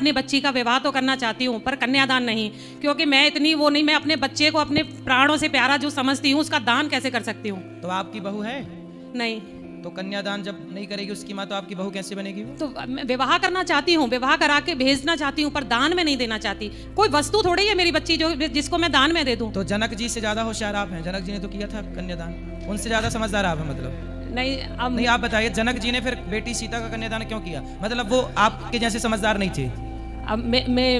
अपनी बच्ची का विवाह तो करना चाहती हूँ पर कन्यादान नहीं, क्योंकि मैं इतनी वो नहीं, मैं अपने बच्चे को अपने प्राणों से प्यारा जो समझती हूँ उसका दान कैसे कर सकती हूँ। तो आपकी बहू है? नहीं। तो कन्यादान जब नहीं करेगी उसकी माँ, तो आपकी बहू कैसे बनेगी? तो मैं विवाह करना चाहती हूँ, विवाह करा के भेजना चाहती हूँ, पर दान में नहीं देना चाहती। कोई वस्तु थोड़ी है मेरी बच्ची जो जिसको मैं दान में दे दूँ। तो जनक जी से ज्यादा होशियार आप हैं, जनक जी ने तो किया था कन्यादान, उनसे ज्यादा समझदार आप हैं मतलब। नहीं अब नहीं, आप बताइए जनक जी ने फिर बेटी सीता का कन्यादान क्यों किया? मतलब वो आपके जैसे समझदार नहीं थे? अब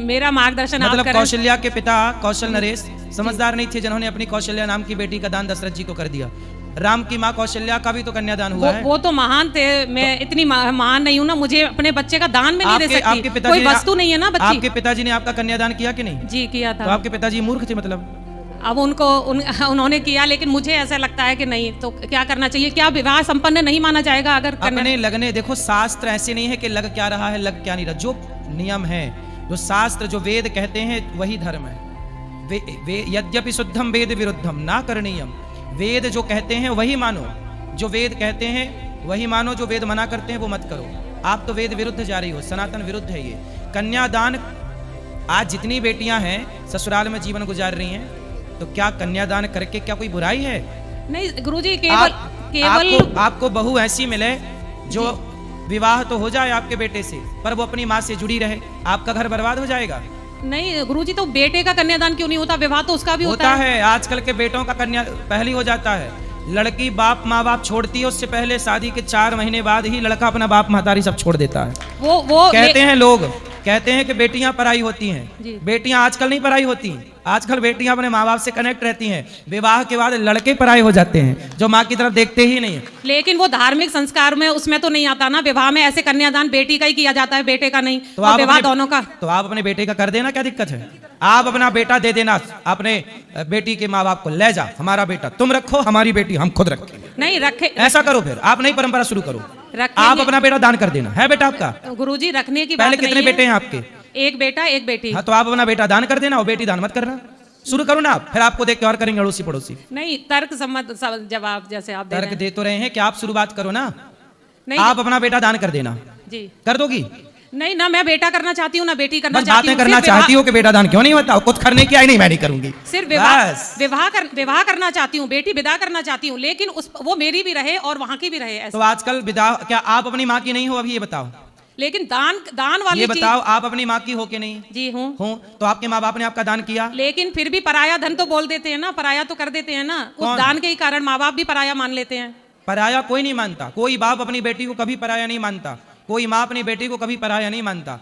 मेरा मार्गदर्शन आप मतलब करें। कौशल्या के पिता कौशल नरेश समझदार नहीं थे जिन्होंने अपनी कौशल्या नाम की बेटी का दान दशरथ जी को कर दिया। राम की माँ कौशल्या का भी तो कन्यादान हुआ है। वो तो महान थे, मैं इतनी महान नहीं हूँ ना, मुझे अपने बच्चे का दान में नहीं दे सकती। आपके पिताजी कोई वस्तु नहीं है ना बच्ची। आपके पिताजी ने आपका कन्यादान किया कि नहीं? जी किया तो था। आपके पिताजी मूर्ख थे मतलब? अब उन्होंने किया, लेकिन मुझे ऐसा लगता है कि नहीं, तो क्या करना चाहिए? क्या विवाह संपन्न नहीं माना जाएगा अगर अपने लगने? देखो शास्त्र ऐसे नहीं है कि लग क्या रहा है लग क्या नहीं रहा, जो नियम है, जो शास्त्र, जो वेद कहते हैं वही धर्म है। यद्यपि शुद्धम वेद विरुद्धम ना करणीयम। वेद जो कहते हैं वही मानो, जो वेद कहते हैं वही मानो, जो वेद मना करते हैं वो मत करो। आप तो वेद विरुद्ध जा रही हो, सनातन विरुद्ध है ये कन्यादान। आज जितनी बेटियां हैं ससुराल में जीवन गुजार रही हैं, तो क्या कन्यादान करके क्या कोई बुराई है? नहीं गुरुजी, केवल आपको बहू ऐसी मिले जो विवाह तो हो जाए आपके बेटे से, पर वो अपनी माँ से जुड़ी रहे, आपका घर बर्बाद हो जाएगा। नहीं गुरुजी, तो बेटे का कन्यादान क्यों नहीं होता? विवाह तो उसका भी होता है। आजकल के बेटों का कन्या पहले ही हो जाता है। लड़की बाप माँ बाप छोड़ती है, उससे पहले शादी के 4 महीने बाद ही लड़का अपना बाप महतारी सब छोड़ देता है। वो कहते हैं लोग, कहते हैं कि बेटियां पराई होती हैं। बेटियां आजकल नहीं पराई होती, आजकल बेटियां अपने माँ बाप से कनेक्ट रहती हैं। विवाह के बाद लड़के पराई हो जाते हैं जो माँ की तरफ देखते ही नहीं। लेकिन वो धार्मिक संस्कार में उसमें तो नहीं आता ना, विवाह में ऐसे कन्यादान बेटी का ही किया जाता है, बेटे का नहीं। तो आप विवाह दोनों का। तो आप अपने बेटे का कर देना, क्या दिक्कत है? आप अपना बेटा दे देना, अपने बेटी के माँ बाप को ले जा, हमारा बेटा तुम रखो, हमारी बेटी हम खुद रखेंगे। नहीं रखे, ऐसा करो, फिर आप नई परंपरा शुरू करो। रखेंगे। आप अपना बेटा दान कर देना। है बेटा आपका? गुरुजी रखने की पहले बात कितने बेटे हैं आपके? एक बेटा एक बेटी। हाँ, तो आप अपना बेटा दान कर देना और बेटी दान मत करना। शुरू करो ना आप, फिर आपको देख के और करेंगे अड़ोसी पड़ोसी। नहीं, तर्क सम्मत जवाब जैसे आप तर्क दे तो रहे हैं कि आप शुरुआत करो ना। नहीं, आप अपना बेटा दान कर देना। जी कर दोगी? नहीं ना, मैं बेटा करना चाहती हूँ ना बेटी करना बस चाहती हूँ। बातें करना चाहती हो कि बेटा दान क्यों नहीं होता? कुछ करने की आई नहीं, मैं नहीं करूंगी। सिर्फ विवाह करना चाहती हूँ, बेटी विदा करना चाहती हूँ, लेकिन वो मेरी भी रहे और वहाँ की भी रहे। तो आजकल विदा, क्या आप अपनी माँ की नहीं हो? अभी ये बताओ। लेकिन दान वाली ये बताओ, आप अपनी माँ की हो कि नहीं? जी हूँ। तो आपके माँ बाप ने आपका दान किया, लेकिन फिर भी पराया धन तो बोल देते हैं ना, पराया तो कर देते हैं ना। उस दान के ही कारण माँ बाप भी पराया मान लेते हैं। पराया कोई नहीं मानता, कोई बाप अपनी बेटी को कभी पराया नहीं मानता, कोई माँ अपनी बेटी को कभी पराया नहीं मानता।